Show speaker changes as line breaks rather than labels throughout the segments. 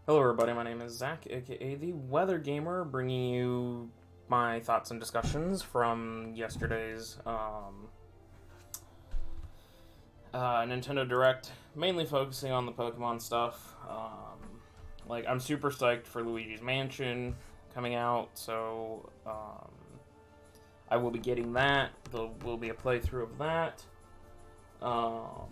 Hello, everybody. My name is Zach, aka the Weather Gamer, bringing you my thoughts and discussions from yesterday's Nintendo Direct, mainly focusing on the Pokemon stuff. I'm super psyched for Luigi's Mansion coming out, so I will be getting that. There will be a playthrough of that. Um,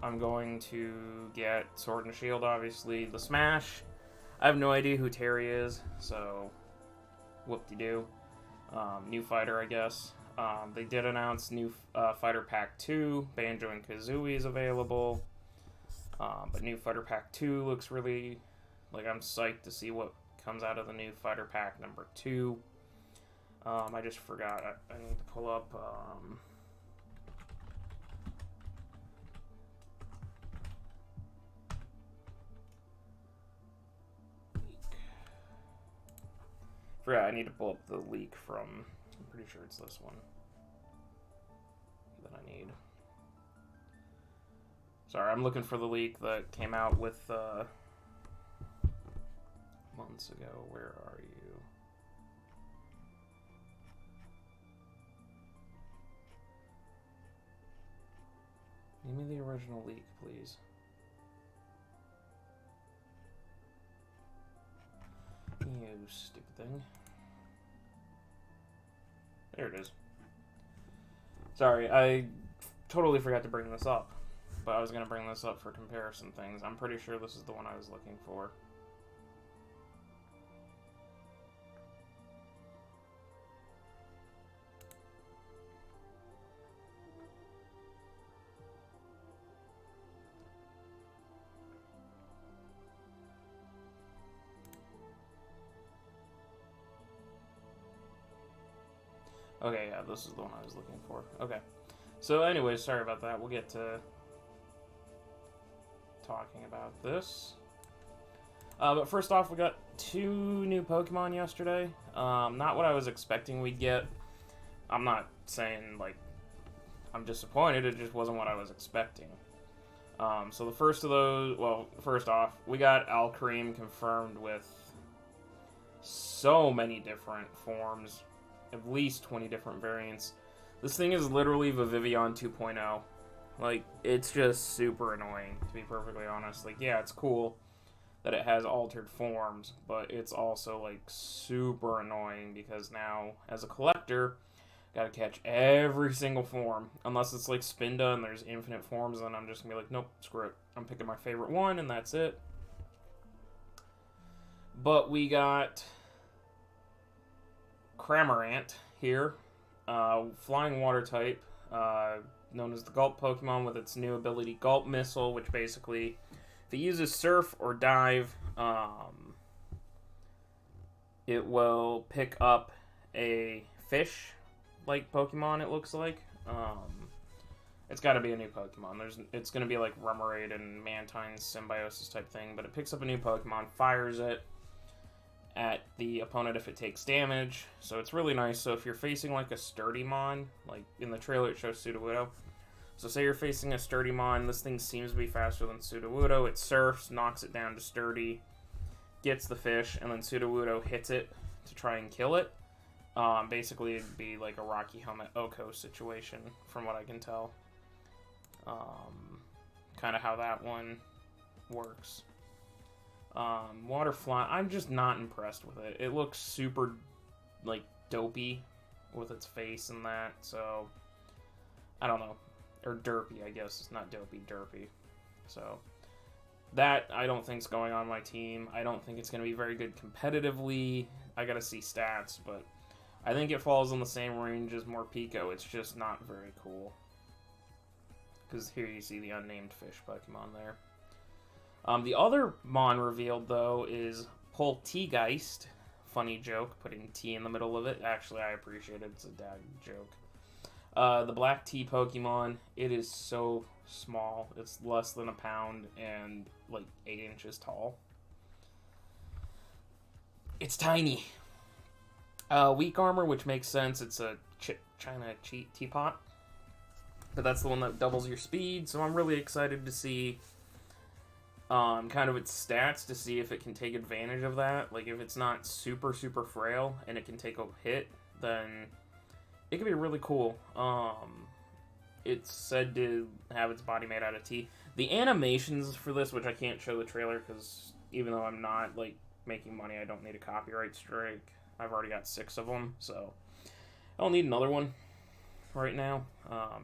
I'm going to get Sword and Shield, obviously. The Smash. I have no idea who Terry is, so whoop-de-doo. New fighter, I guess. They did announce new Fighter Pack 2. Banjo and Kazooie is available. But new Fighter Pack 2 looks really... I'm psyched to see what comes out of the new Fighter Pack number 2. I just forgot. I need to pull up... I need to pull up the leak from... I'm pretty sure it's this one that I need. Sorry, I'm looking for the leak that came out with months ago. Where are you? Give me the original leak, please. You stupid thing. There it is. Sorry, I totally forgot to bring this up. But I was going to bring this up for comparison things. I'm pretty sure this is the one I was looking for. Okay, yeah, this is the one I was looking for. Okay. So anyways, sorry about that. We'll get to talking about this. But first off, we got 2 new Pokemon yesterday. Not what I was expecting we'd get. I'm not saying, I'm disappointed. It just wasn't what I was expecting. So the first of those... Well, first off, we got Alcremie confirmed with so many different forms. At least 20 different variants. This thing is literally Vivillon 2.0. It's just super annoying, to be perfectly honest. Yeah, it's cool that it has altered forms, but it's also, super annoying because now, as a collector, gotta catch every single form. Unless it's Spinda and there's infinite forms, then I'm just gonna be like, nope, screw it. I'm picking my favorite one, and that's it. But we got Cramorant here, flying water type, known as the Gulp Pokemon with its new ability Gulp Missile, which basically, if it uses Surf or Dive, it will pick up a fish-like Pokemon, it looks like. It's got to be a new Pokemon. It's going to be like Remoraid and Mantine's symbiosis type thing, but it picks up a new Pokemon, fires it at the opponent if it takes damage, so it's really nice. So if you're facing a Sturdymon, in the trailer it shows Sudowoodo, so say you're facing a Sturdymon, this thing seems to be faster than Sudowoodo, it surfs, knocks it down to Sturdy, gets the fish, and then Sudowoodo hits it to try and kill it. Basically it'd be like a Rocky Helmet Oko situation, from what I can tell. Kind of how that one works. Water Flying, I'm just not impressed with it. It looks super, dopey with its face and that, so, I don't know. Or derpy, I guess. It's not dopey, derpy. So, that I don't think's going on my team. I don't think it's going to be very good competitively. I gotta see stats, but I think it falls in the same range as Morpeko. It's just not very cool. Because here you see the unnamed fish Pokemon there. The other Mon revealed, though, is Polteageist. Funny joke, putting T in the middle of it. Actually, I appreciate it. It's a dad joke. The Black Tea Pokemon, it is so small. It's less than a pound and, 8 inches tall. It's tiny. Weak Armor, which makes sense. It's a China teapot. But that's the one that doubles your speed, so I'm really excited to see kind of its stats to see if it can take advantage of that. Like, if it's not super, super frail and it can take a hit, then it could be really cool. It's said to have its body made out of tea. The animations for this, which I can't show the trailer because even though I'm not, like, making money, I don't need a copyright strike. I've already got 6 of them, so I don't need another one right now.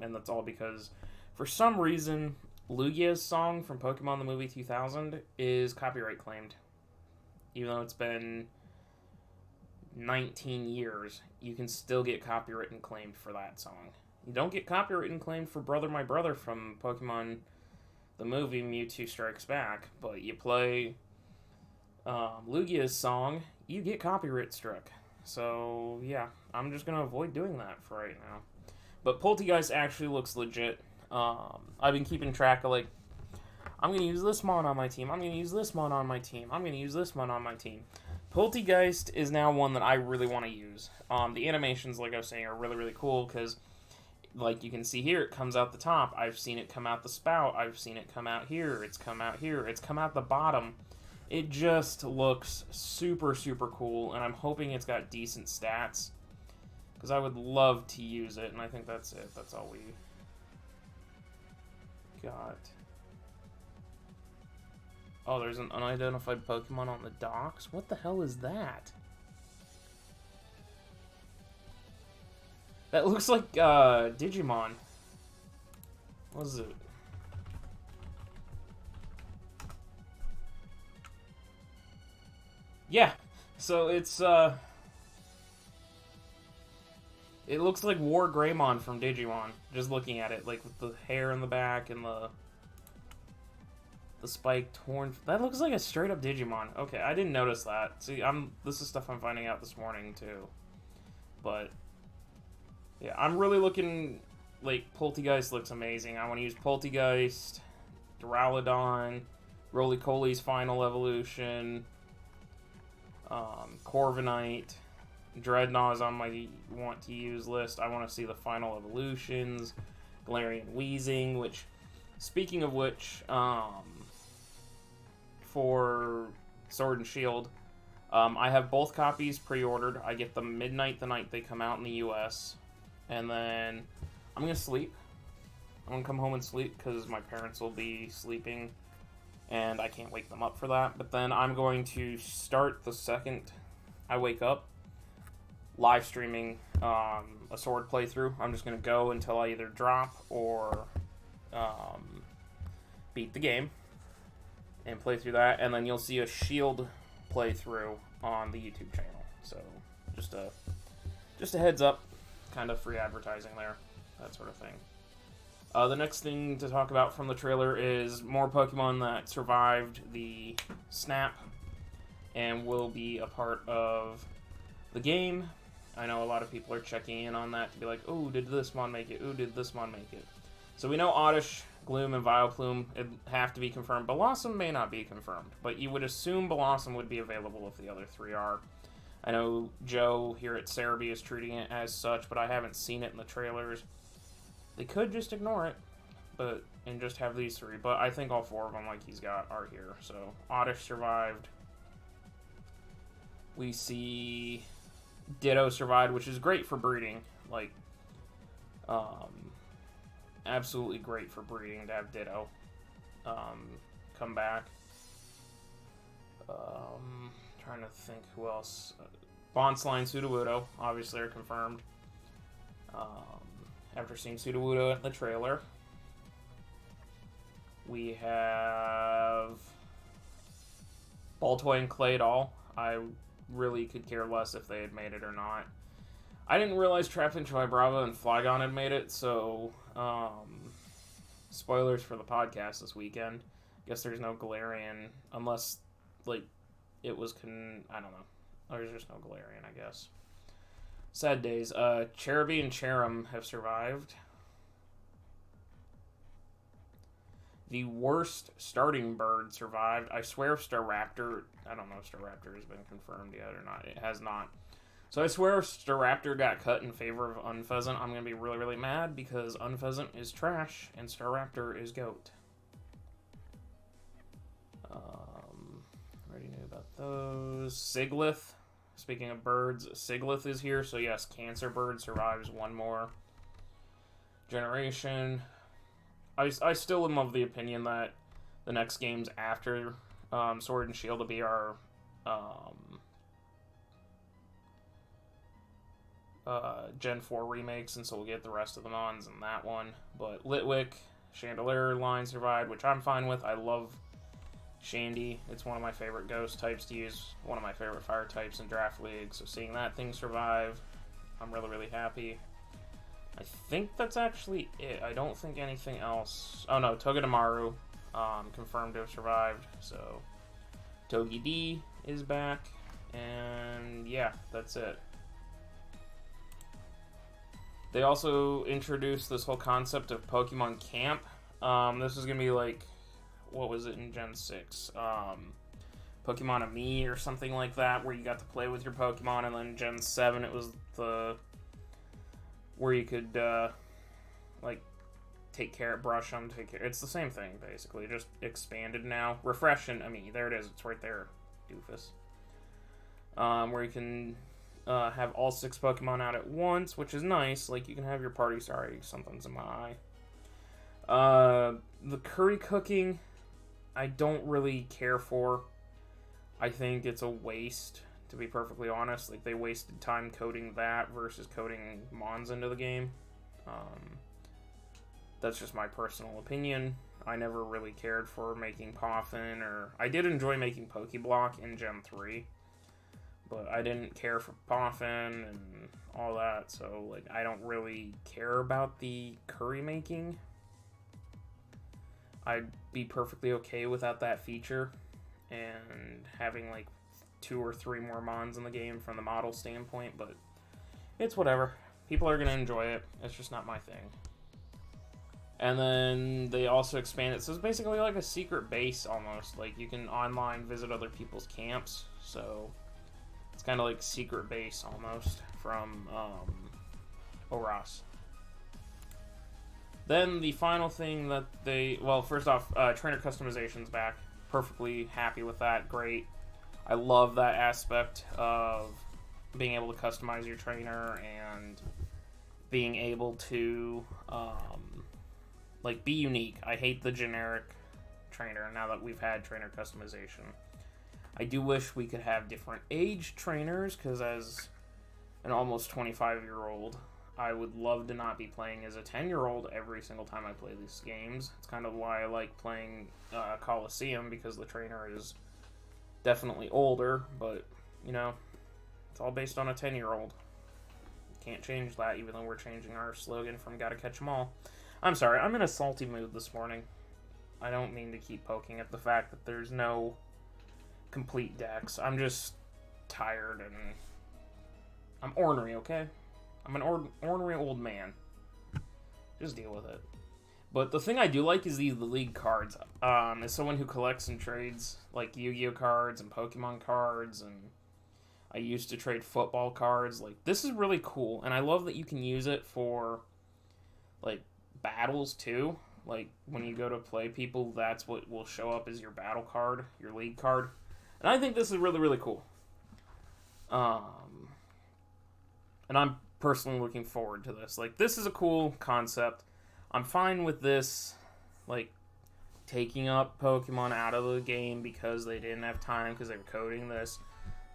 And that's all because, for some reason, Lugia's song from Pokemon the Movie 2000 is copyright claimed. Even though it's been 19 years, you can still get copyright claimed for that song. You don't get copyright claimed for Brother My Brother from Pokemon the Movie Mewtwo Strikes Back, but you play Lugia's song, you get copyright struck. So, yeah, I'm just going to avoid doing that for right now. But Polteageist actually looks legit. I've been keeping track of, like, I'm going to use this mon on my team, I'm going to use this mon on my team, I'm going to use this mon on my team. Polteageist is now one that I really want to use. The animations, like I was saying, are really, really cool because, like you can see here, it comes out the top. I've seen it come out the spout. I've seen it come out here. It's come out here. It's come out the bottom. It just looks super, super cool, and I'm hoping it's got decent stats because I would love to use it, and I think that's it. That's all we got. Oh, there's an unidentified Pokemon on the docks? What the hell is that? That looks like Digimon. What is it? Yeah, so it's it looks like War Greymon from Digimon, just looking at it, like with the hair in the back and the spiked horn. That looks like a straight up Digimon. Okay, I didn't notice that. See, this is stuff I'm finding out this morning too. But yeah, I'm really looking, like, Polteageist looks amazing. I want to use Polteageist, Duraludon, Roly-Coly's final evolution, Corviknight, Dreadnought is on my want to use list. I want to see the final evolutions, Galarian Weezing, which, speaking of which, for Sword and Shield, I have both copies pre-ordered. I get them midnight the night they come out in the US. And then I'm going to sleep. I'm going to come home and sleep because my parents will be sleeping and I can't wake them up for that. But then I'm going to start the second I wake up live streaming a Sword playthrough. I'm just going to go until I either drop or beat the game and play through that. And then you'll see a Shield playthrough on the YouTube channel. So just a heads up. Kind of free advertising there, that sort of thing. The next thing to talk about from the trailer is more Pokemon that survived the snap and will be a part of the game. I know a lot of people are checking in on that to be like, oh, did this mon make it? Oh, did this mon make it? So we know Oddish, Gloom, and Vileplume have to be confirmed. Blossom may not be confirmed, but you would assume Blossom would be available if the other 3 are. I know Joe here at Cerebi is treating it as such, but I haven't seen it in the trailers. They could just ignore it, and just have these 3. But I think all 4 of them, like he's got, are here. So Oddish survived. We see Ditto survived, which is great for breeding. Like, absolutely great for breeding to have Ditto come back. Trying to think who else. Bonsline, Sudowoodo, obviously are confirmed. After seeing Sudowoodo in the trailer. We have Baltoy and Claydol. I really could care less if they had made it or not. I didn't realize Trapinch, Vibrava, and Flygon had made it, so spoilers for the podcast this weekend. Guess there's no Galarian, unless, like, it was I don't know. There's just no Galarian, I guess. Sad days. Cherubi and Cherim have survived. The worst starting bird survived. I swear if Staraptor... I don't know if Staraptor has been confirmed yet or not. It has not. So I swear if Staraptor got cut in favor of Unpheasant, I'm going to be really, really mad because Unpheasant is trash and Staraptor is GOAT. Those Siglith. Speaking of birds, Siglith is here. So yes, Cancer Bird survives one more generation. I still am of the opinion that the next games after Sword and Shield will be our Gen 4 remakes, and so we'll get the rest of the Mons in that one. But Litwick, Chandelier line survived, which I'm fine with. I love Shandy. It's one of my favorite ghost types to use, one of my favorite fire types in Draft League, so seeing that thing survive, I'm really, really happy. I think that's actually it. I don't think anything else... Oh no, Togedemaru confirmed to have survived, so Togi D is back, and yeah, that's it. They also introduced this whole concept of Pokemon Camp. This is going to be like, what was it in Gen 6? Pokemon Ami or something like that, where you got to play with your Pokemon, and then Gen 7 it was the... where you could, like, take care, brush them, take care. It's the same thing, basically, just expanded now. Refresh and Ami, there it is, it's right there, doofus. Where you can... have all 6 Pokemon out at once, which is nice. Like, you can have your party. Sorry, something's in my eye. The curry cooking, I don't really care for. I think it's a waste, to be perfectly honest. Like, they wasted time coding that versus coding Mons into the game. That's just my personal opinion. I never really cared for making Poffin, or... I did enjoy making Pokeblock in Gen 3. But I didn't care for Poffin and all that, so like I don't really care about the curry making. I'd be perfectly okay without that feature and having like 2 or 3 more Mons in the game from the model standpoint, but it's whatever. People are going to enjoy it. It's just not my thing. And then they also expanded, so it's basically like a secret base almost. Like you can online visit other people's camps, so... It's kind of like secret base almost from Oras. Then the final thing that they... Well, first off, trainer customization's back. Perfectly happy with that. Great. I love that aspect of being able to customize your trainer and being able to like be unique. I hate the generic trainer now that we've had trainer customization. I do wish we could have different age trainers, because as an almost 25-year-old, I would love to not be playing as a 10-year-old every single time I play these games. It's kind of why I like playing Coliseum, because the trainer is definitely older, but, you know, it's all based on a 10-year-old. Can't change that, even though we're changing our slogan from Gotta Catch 'Em All. I'm sorry, I'm in a salty mood this morning. I don't mean to keep poking at the fact that there's no... complete decks. I'm just tired and I'm ornery, okay? I'm an ornery old man. Just deal with it. But the thing I do like is the league cards. As someone who collects and trades like Yu-Gi-Oh cards and Pokemon cards, and I used to trade football cards, like this is really cool, and I love that you can use it for like battles too. Like when you go to play people, that's what will show up as your battle card, your league card. And I think this is really, really cool. And I'm personally looking forward to this. Like, this is a cool concept. I'm fine with this, like, taking up Pokemon out of the game because they didn't have time because they were coding this.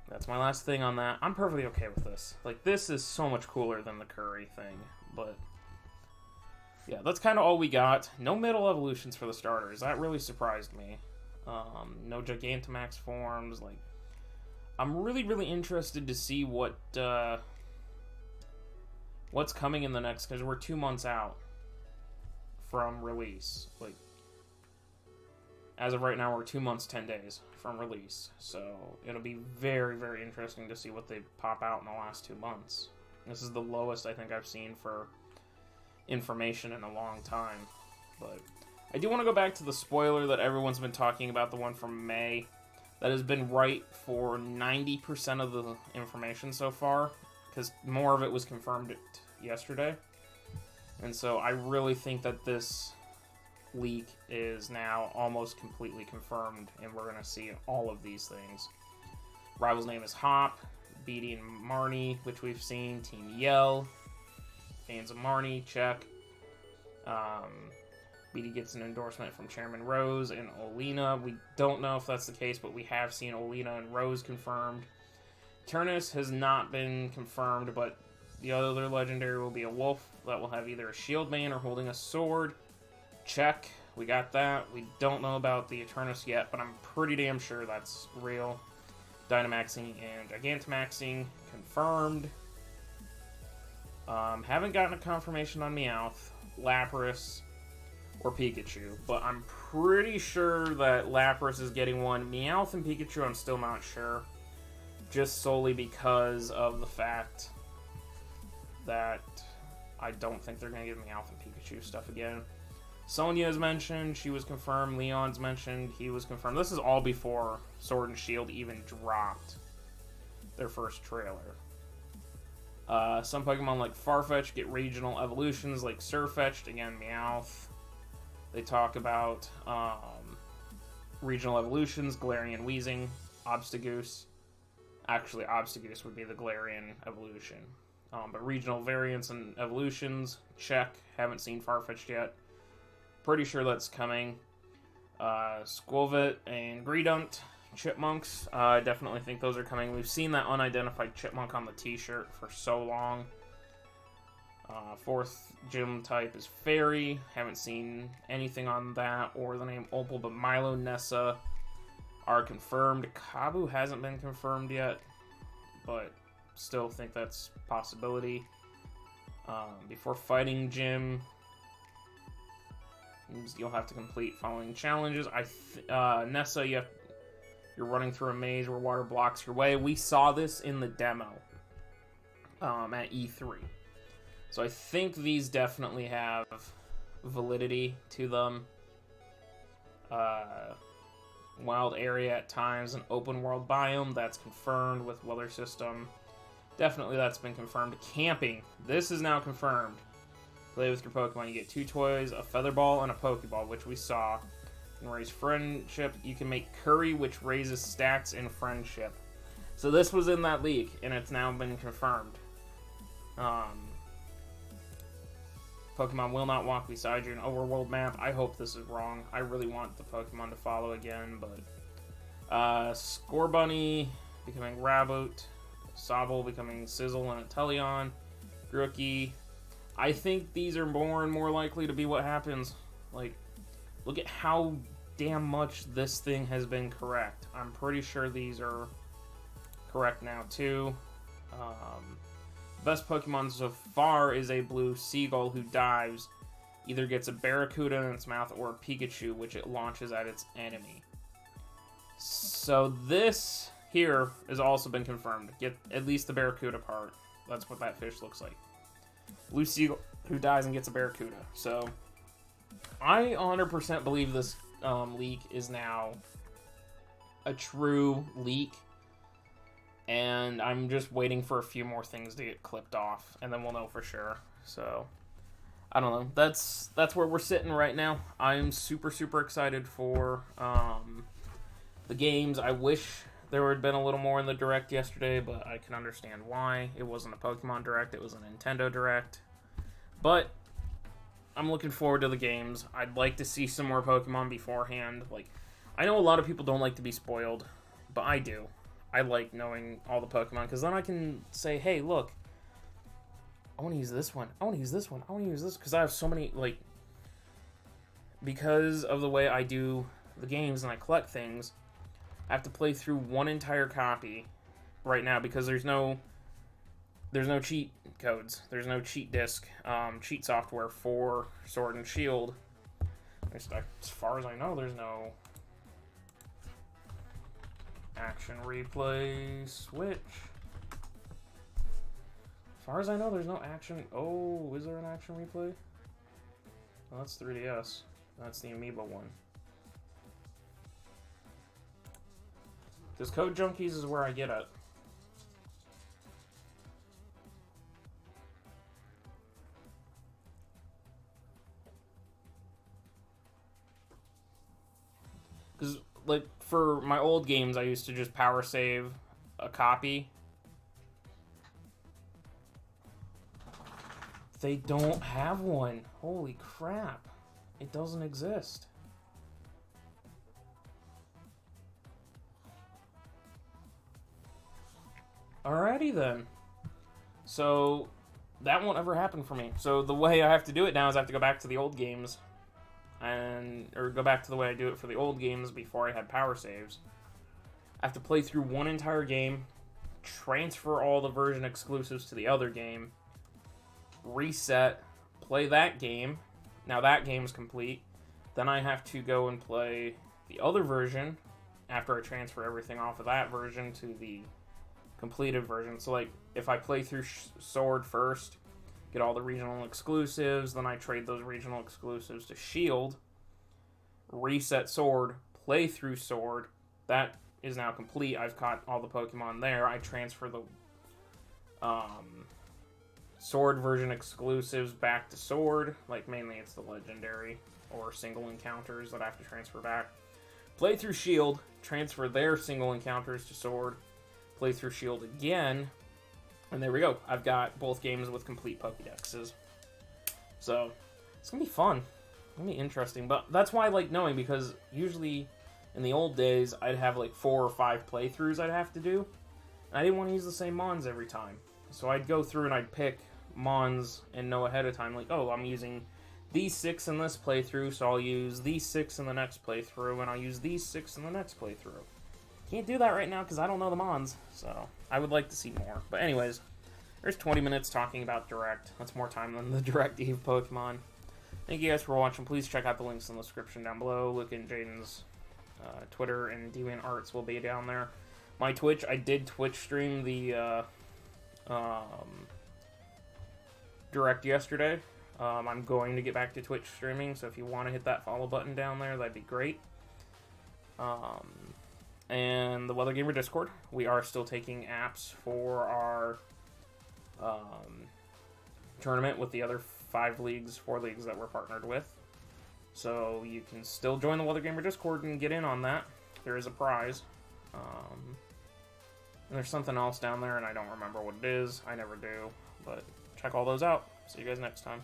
That's my last thing on that. I'm perfectly okay with this. Like, this is so much cooler than the curry thing. But, yeah, that's kind of all we got. No middle evolutions for the starters. That really surprised me. No Gigantamax forms. Like, I'm really, really interested to see what's coming in the next, because we're 2 months out from release. Like, as of right now, we're 2 months, 10 days from release. So it'll be very, very interesting to see what they pop out in the last 2 months. This is the lowest I think I've seen for information in a long time. But I do want to go back to the spoiler that everyone's been talking about, the one from May. That has been right for 90% of the information so far, because more of it was confirmed yesterday. And so I really think that this leak is now almost completely confirmed, and we're going to see all of these things. Rival's name is Hop. Beatty and Marnie, which we've seen. Team Yell. Fans of Marnie, check. Beatty gets an endorsement from Chairman Rose and Olina. We don't know if that's the case, but we have seen Olina and Rose confirmed. Turnus has not been confirmed, but the other legendary will be a wolf that will have either a shield band or holding a sword. Check. We got that. We don't know about the Eternus yet, but I'm pretty damn sure that's real. Dynamaxing and Gigantamaxing confirmed. Haven't gotten a confirmation on Meowth, Lapras, or Pikachu, but I'm pretty sure that Lapras is getting one. Meowth and Pikachu, I'm still not sure, just solely because of the fact that I don't think they're going to give Meowth and Pikachu stuff again. Sonya is mentioned, she was confirmed. Leon's mentioned, he was confirmed. This is all before Sword and Shield even dropped their first trailer. Some Pokemon like Farfetch get regional evolutions like Sirfetch'd, again Meowth. They talk about regional evolutions, Galarian Weezing, Obstagoose. Actually, Obstagoose would be the Galarian evolution. But regional variants and evolutions, check. Haven't seen Farfetch'd yet. Pretty sure that's coming. Squilvet and Greedent, Chipmunks. I definitely think those are coming. We've seen that unidentified Chipmunk on the t-shirt for so long. Fourth gym type is Fairy. Haven't seen anything on that or the name Opal, but Milo, Nessa are confirmed. Kabu hasn't been confirmed yet, but still think that's a possibility. Before fighting gym, you'll have to complete following challenges. Nessa, you're running through a maze where water blocks your way. We saw this in the demo at E3. So I think these definitely have validity to them. Wild area at times, an open world biome, that's confirmed with weather system. Definitely that's been confirmed. Camping, this is now confirmed. Play with your Pokemon, you get 2 toys, a Feather Ball, and a Pokeball, which we saw. You can raise friendship. You can make curry, which raises stats in friendship. So this was in that leak, and it's now been confirmed. Pokemon will not walk beside you in overworld map. I hope this is wrong. I really want the Pokemon to follow again, but... Scorbunny becoming Raboot. Sobble becoming Sizzle and Inteleon. Grookey. I think these are more and more likely to be what happens. Like, look at how damn much this thing has been correct. I'm pretty sure these are correct now, too. Best Pokemon so far is a blue seagull who dives. Either gets a Barracuda in its mouth or a Pikachu, which it launches at its enemy. So this here has also been confirmed. Get at least the Barracuda part. That's what that fish looks like. Blue seagull who dies and gets a Barracuda. So I 100% believe this leak is now a true leak. And I'm just waiting for a few more things to get clipped off, and then we'll know for sure. So, I don't know. That's where we're sitting right now. I'm super, super excited for the games. I wish there would have been a little more in the Direct yesterday, but I can understand why. It wasn't a Pokemon Direct, it was a Nintendo Direct. But I'm looking forward to the games. I'd like to see some more Pokemon beforehand. Like, I know a lot of people don't like to be spoiled, but I do. I like knowing all the Pokemon, because then I can say, hey, look, I want to use this one, I want to use this one, I want to use this, because I have so many, like, because of the way I do the games and I collect things, I have to play through one entire copy right now, because there's no cheat codes, there's no cheat disc, cheat software for Sword and Shield. As far as I know, there's no action replay switch. As far as I know, there's no action. Oh, is there an action replay? Well, that's 3DS. That's the Amiibo one. Because Code Junkies is where I get it. Because, like, for my old games, I used to just power save a copy. They don't have one. Holy crap. It doesn't exist. Alrighty then. So, that won't ever happen for me. So the way I have to do it now is I have to go back to the old games. Or go back to the way I do it for the old games before I had power saves. I have to play through one entire game, transfer all the version exclusives to the other game, reset, play that game. Now that game's complete. Then I have to go and play the other version after I transfer everything off of that version to the completed version. So like if I play through Sword first, get all the regional exclusives, then I trade those regional exclusives to Shield, reset Sword, play through Sword. That is now complete. I've caught all the Pokemon there. I transfer the Sword version exclusives back to Sword. Like mainly it's the legendary or single encounters that I have to transfer back. Play through Shield, transfer their single encounters to Sword, play through Shield again, and there we go. I've got both games with complete Pokédexes. So, it's going to be fun. It's going to be interesting. But that's why I like knowing, because usually in the old days, I'd have like 4 or 5 playthroughs I'd have to do. And I didn't want to use the same Mons every time. So I'd go through and I'd pick Mons and know ahead of time, like, oh, I'm using these 6 in this playthrough, so I'll use these 6 in the next playthrough, and I'll use these 6 in the next playthrough. Can't do that right now because I don't know the Mons, so I would like to see more. But anyways, there's 20 minutes talking about Direct. That's more time than the Direct Eve Pokemon. Thank you guys for watching. Please check out the links in the description down below. Look in Jaden's Twitter, and DeviantArts will be down there. My Twitch, I did Twitch stream the Direct yesterday. I'm going to get back to Twitch streaming, so if you want to hit that follow button down there, that'd be great. And the Weather Gamer Discord, we are still taking apps for our tournament with the other 4 leagues that we're partnered with. So you can still join the Weather Gamer Discord and get in on that. There is a prize. And there's something else down there, and I don't remember what it is. I never do. But check all those out. See you guys next time.